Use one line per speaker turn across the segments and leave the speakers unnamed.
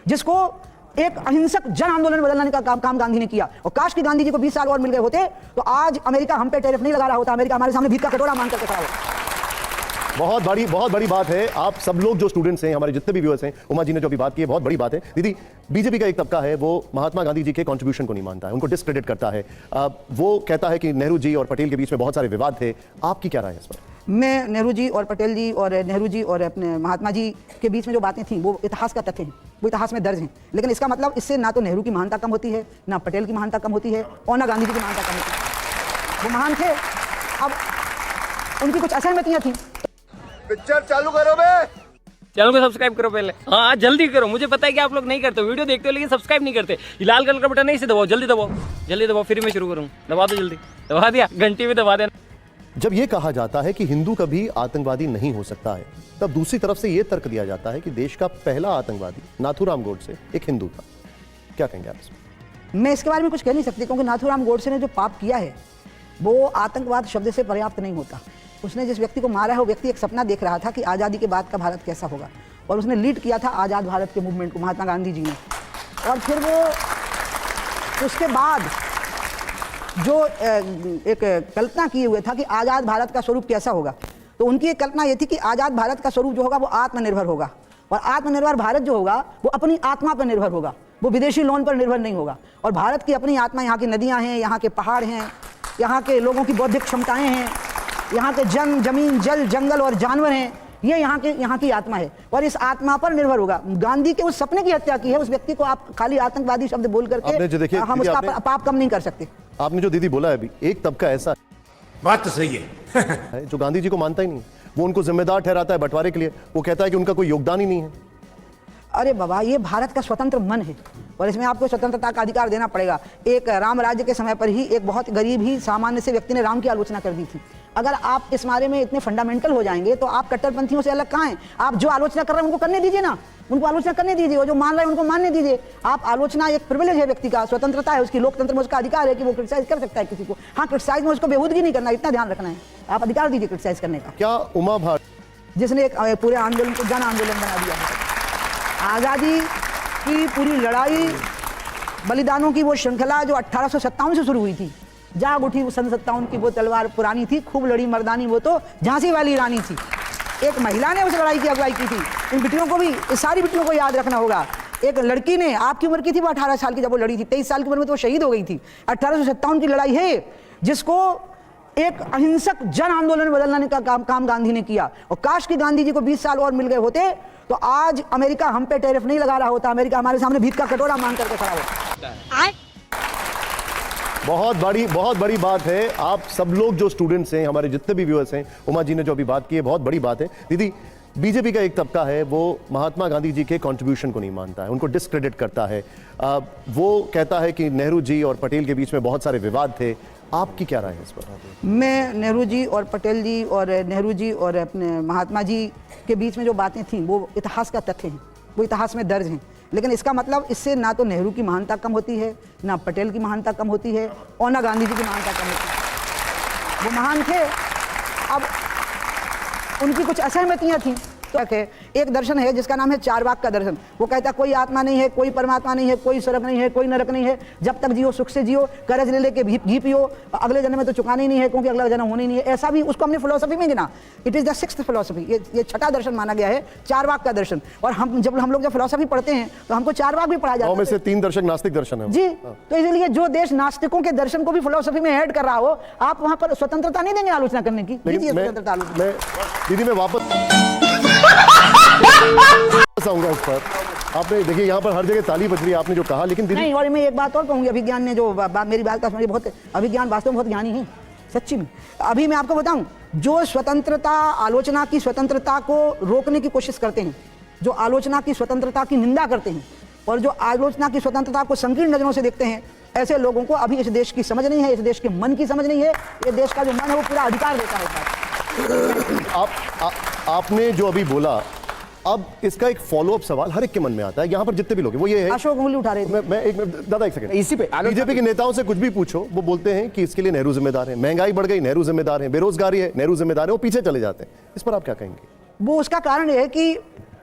जिसको एक अहिंसक जन आंदोलन बदलने का काम गांधी ने किया। और काश कि गांधी जी को 20 साल और मिल गए होते तो आज अमेरिका हम पे टैरिफ नहीं लगा रहा होता, अमेरिका हमारे सामने भीख का कटोरा मांग करके खड़ा होता।
बहुत बड़ी बात है। आप सब लोग जो स्टूडेंट्स हैं, हमारे जितने भी व्यूअर्स हैं, उमा जी ने जो अभी बात की है बहुत बड़ी बात है। दीदी, बीजेपी का एक तबका है वो महात्मा गांधी जी के कंट्रीब्यूशन को नहीं मानता है, उनको डिस्क्रेडिट करता है। वो कहता है कि नेहरू जी और पटेल के बीच में बहुत सारे विवाद थे। आपकी क्या राय है इस पर?
मैं नेहरू जी और पटेल जी और नेहरू जी और अपने महात्मा जी के बीच में जो बातें थी वो इतिहास का तथ्य हैं, वो इतिहास में दर्ज हैं। लेकिन इसका मतलब इससे ना तो नेहरू की महानता कम होती है, ना पटेल की महानता कम होती है और ना गांधी जी की महानता कम होती है। वो महान थे, अब उनकी कुछ असहमतियां थी।
पिक्चर चालू करो बे।
चैनल को सब्सक्राइब करो पहले, हाँ जल्दी करो। मुझे पता है कि आप लोग नहीं करते, वीडियो देखते हो लेकिन सब्सक्राइब नहीं करते। ये लाल कलर का बटन नहीं से दबाओ, जल्दी दबाओ फिर मैं शुरू करूँ। दबा दो जल्दी, दबा दिया, घंटी भी दबा देना।
जब ये कहा जाता है कि हिंदू कभी आतंकवादी नहीं हो सकता है, तब दूसरी तरफ से ये तर्क दिया जाता है कि देश का पहला आतंकवादी नाथूराम गोडसे एक हिंदू था। क्या कहेंगे आप इसमें?
मैं इसके बारे में कुछ कह नहीं सकती, क्योंकि नाथूराम गोडसे ने जो पाप किया है वो आतंकवाद शब्द से पर्याप्त नहीं होता। उसने जिस व्यक्ति को मारा है वो व्यक्ति एक सपना देख रहा था कि आज़ादी के बाद का भारत कैसा होगा, और उसने लीड किया था आज़ाद भारत के मूवमेंट को, महात्मा गांधी जी ने। और फिर वो उसके बाद जो एक कल्पना किए हुए था कि आज़ाद भारत का स्वरूप कैसा होगा, तो उनकी एक कल्पना ये थी कि आज़ाद भारत का स्वरूप जो होगा वो आत्मनिर्भर होगा, और आत्मनिर्भर भारत जो होगा वो अपनी आत्मा पर निर्भर होगा, वो विदेशी लोन पर निर्भर नहीं होगा। और भारत की अपनी आत्मा, यहाँ की नदियाँ हैं, यहाँ के पहाड़ हैं, यहाँ के लोगों की बौद्धिक क्षमताएँ हैं, यहाँ के जमीन, जल, जंगल और जानवर हैं, ये यहाँ की आत्मा है, और इस आत्मा पर निर्भर होगा। गांधी के उस सपने की हत्या की है, उस व्यक्ति को आप खाली आतंकवादी शब्द बोल करके हम उसका पाप कम नहीं कर सकते।
आपने जो दीदी बोला है अभी, एक तबका ऐसा
बात तो सही है
जो गांधी जी को मानता ही नहीं, वो उनको जिम्मेदार ठहराता है बंटवारे के लिए। वो कहता है कि उनका कोई योगदान ही नहीं है।
अरे बाबा, ये भारत का स्वतंत्र मन है और इसमें आपको स्वतंत्रता का अधिकार देना पड़ेगा। एक राम राज्य के समय पर ही एक बहुत गरीब ही सामान्य से व्यक्ति ने राम की आलोचना कर दी थी। अगर आप इस बारे में इतने फंडामेंटल हो जाएंगे तो आप कट्टरपंथियों से अलग कहाँ हैं? आप जो आलोचना कर रहे हैं उनको करने दीजिए ना, उनको आलोचना करने दीजिए, और जो मान रहे हैं उनको मानने दीजिए। आप आलोचना एक प्रिविलेज है व्यक्ति का, स्वतंत्रता है उसकी, लोकतंत्र में उसका अधिकार है कि वो क्रिटिसाइज कर सकता है किसी को। हाँ, क्रिटिसाइज में उसको बेहूदगी नहीं करना, इतना ध्यान रखना है। आप अधिकार दीजिए क्रिटिसाइज करने का।
क्या उमा भाट,
जिसने एक पूरे आंदोलन को जन आंदोलन बना दिया है, आज़ादी की पूरी लड़ाई, बलिदानों की वो श्रृंखला जो 1857 से शुरू हुई थी, जाग उठी वो सन 57 की वो तलवार पुरानी थी, खूब लड़ी मर्दानी वो तो झांसी वाली रानी थी। एक महिला ने उस लड़ाई की अगुवाई की थी। इन बिटियों को भी, इस सारी बिटियों को याद रखना होगा। एक लड़की ने, आपकी उम्र की थी वो 18 साल की जब वो लड़ी थी, 23 साल की उम्र में तो वो शहीद हो गई थी। 1857 की लड़ाई है जिसको एक अहिंसक जन आंदोलन बदलने का काम गांधी ने किया। और काश कि गांधी जी को 20 साल और मिल गए होते तो आज अमेरिका हम पे टैरिफ नहीं लगा रहा होता, अमेरिका हमारे सामने भीख का कटोरा मांग करके खड़ा होता।
बहुत बड़ी बात है। आप सब लोग जो स्टूडेंट्स हैं, हमारे जितने भी व्यूअर्स हैं, उमा जी ने जो अभी बात की है बहुत बड़ी बात है। दीदी, बीजेपी का एक तबका है वो महात्मा गांधी जी के कंट्रीब्यूशन को नहीं मानता है, उनको डिस्क्रेडिट करता है। वो कहता है कि नेहरू जी और पटेल के बीच में बहुत सारे विवाद थे। आपकी क्या राय है इस पर?
मैं नेहरू जी और पटेल जी और नेहरू जी और अपने महात्मा जी के बीच में जो बातें थी वो इतिहास का तथ्य हैं, वो इतिहास में दर्ज हैं। लेकिन इसका मतलब इससे ना तो नेहरू की महानता कम होती है, ना पटेल की महानता कम होती है और ना गांधी जी की महानता कम होती है। वो महान थे, अब उनकी कुछ असहमतियां थी। तो एक दर्शन है जिसका नाम है चारवाक का दर्शन। वो कहता है कोई आत्मा नहीं है, कोई परमात्मा नहीं है, कोई स्वर्ग नहीं है, कोई नरक नहीं है, जब तक जियो सुख से जियो, कर्ज ले लेके घी पियो, अगले जन्म में तो चुकाना ही नहीं है क्योंकि अगला जन्म होना ही नहीं है। ऐसा भी उसको हमने फिलोसफी में गिना। It is the sixth philosophy, ये छठा दर्शन माना गया है, चारवाक का दर्शन। और हम लोग जब फिलोसफी पढ़ते हैं तो हमको चारवाक भी पढ़ा जाता है।
में से 3 दर्शन नास्तिक दर्शन है
जी। तो इसलिए जो देश नास्तिकों के दर्शन को भी फिलोसफी में ऐड कर रहा हो, आप वहां पर स्वतंत्रता नहीं देंगे आलोचना करने की।
दीदी मैं वापस आऊंगा इस पर। आपने देखिए यहाँ पर हर जगह ताली बज रही है, आपने जो कहा, लेकिन दीदी
नहीं, और मैं एक बात और कहूंगी, अभिज्ञान ने जो मेरी बात का समझिए, बहुत अभिज्ञान वास्तव में बहुत ज्ञानी है सच्ची में। अभी मैं आपको बताऊं, जो स्वतंत्रता, आलोचना की स्वतंत्रता को रोकने की कोशिश करते हैं, जो आलोचना की स्वतंत्रता की निंदा करते हैं और जो आलोचना की स्वतंत्रता को संकीर्ण नजरों से देखते हैं, ऐसे लोगों को अभी इस देश की समझ नहीं है, इस देश के मन की समझ नहीं है। ये देश का जो मन है वो पूरा अधिकार देता है।
आपने जो अभी बोला, अब इसका एक फॉलोअप सवाल हर एक के मन में आता है, यहाँ पर जितने भी लोग हैं, वो ये है,
अशोक उंगली उठा रहे थे।
मैं एक दादा एक सेकंड,
इसी पे
बीजेपी के नेताओं से कुछ भी पूछो, वो बोलते हैं कि इसके लिए नेहरू जिम्मेदार है, महंगाई बढ़ गई नेहरू जिम्मेदार है, बेरोजगारी है नेहरू जिम्मेदार है, वो पीछे चले जाते हैं। इस पर आप क्या कहेंगे?
वो उसका कारण है कि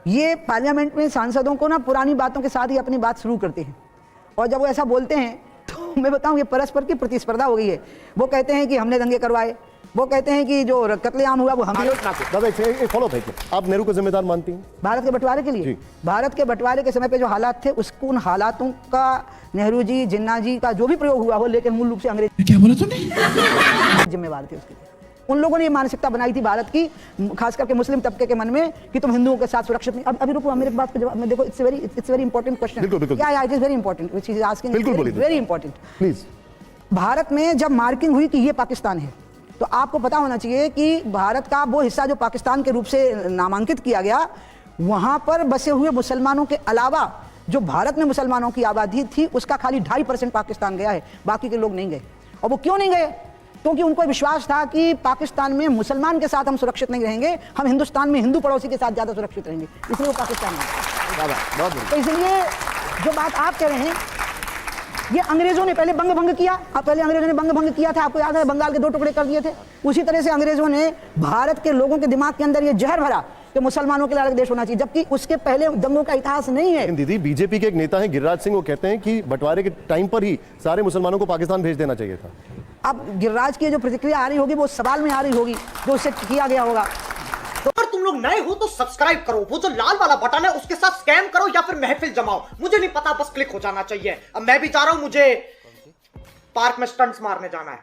ये पार्लियामेंट में सांसदों को ना पुरानी बातों के साथ ही अपनी बात शुरू करते हैं, और जब वो ऐसा बोलते हैं तो मैं बताऊं ये परस्पर की प्रतिस्पर्धा हो गई है। वो कहते हैं कि हमने दंगे करवाए, वो कहते हैं कि जो कत्लेआम हुआ वो हम लोग।
दादा एक फॉलो है, आप नेहरू को जिम्मेदार मानती हैं
भारत के बंटवारे के लिए?
जी।
भारत के बंटवारे के समय पे जो हालात थे उसको, उन हालातों का नेहरू जी, जिन्ना जी का जो भी प्रयोग हुआ हो, लेकिन मूल रूप से अंग्रेज
क्या बोला तूने?
जिम्मेवार थे उसके लिए। उन लोगों ने ये मानसिकता बनाई थी भारत की, खास करके मुस्लिम तबके के मन में, कि तुम हिंदुओं के साथ सुरक्षित नहीं। अब अभी रुको, मेरे बात पे जवाब में देखो। It's very important question.
बिल्कुल, बिल्कुल।
क्या it is very important which is asking,
बिल्कुल बोलिए।
Very important.
प्लीज।
भारत में जब मार्किंग हुई कि ये पाकिस्तान है, तो आपको पता होना चाहिए कि भारत का वो हिस्सा जो पाकिस्तान के रूप से नामांकित किया गया, वहां पर बसे हुए मुसलमानों के अलावा जो भारत में मुसलमानों की आबादी थी उसका खाली 2.5% पाकिस्तान गया है, बाकी के लोग नहीं गए। और वो क्यों नहीं गए? क्योंकि उनको विश्वास था कि पाकिस्तान में मुसलमान के साथ हम सुरक्षित नहीं रहेंगे, हम हिंदुस्तान में हिंदू पड़ोसी के साथ ज़्यादा सुरक्षित रहेंगे, इसलिए वो पाकिस्तान में। तो इसलिए जो बात आप कह रहे हैं, ये अंग्रेजों ने पहले भंग किया। अब पहले अंग्रेजों ने भंग किया था, आपको याद है, बंगाल के 2 टुकड़े कर दिए थे। उसी तरह से अंग्रेजों ने भारत के लोगों के दिमाग के अंदर ये जहर भरा कि मुसलमानों के लिए अलग देश होना चाहिए, जबकि उसके पहले दंगों का इतिहास नहीं है।
लेकिन दीदी, बीजेपी के एक नेता हैं गिरिराज सिंह, वो कहते हैं कि बंटवारे के टाइम पर ही सारे मुसलमानों को पाकिस्तान भेज देना चाहिए था।
अब गिरिराज की जो प्रतिक्रिया आ रही होगी वो सवाल में आ रही होगी जो उससे किया गया होगा।
अगर तुम लोग नए हो तो सब्सक्राइब करो, वो जो लाल वाला बटन है उसके साथ स्कैम करो या फिर महफिल जमाओ, मुझे नहीं पता, बस क्लिक हो जाना चाहिए। अब मैं भी जा रहा हूं, मुझे पार्क में स्टंट्स मारने जाना है।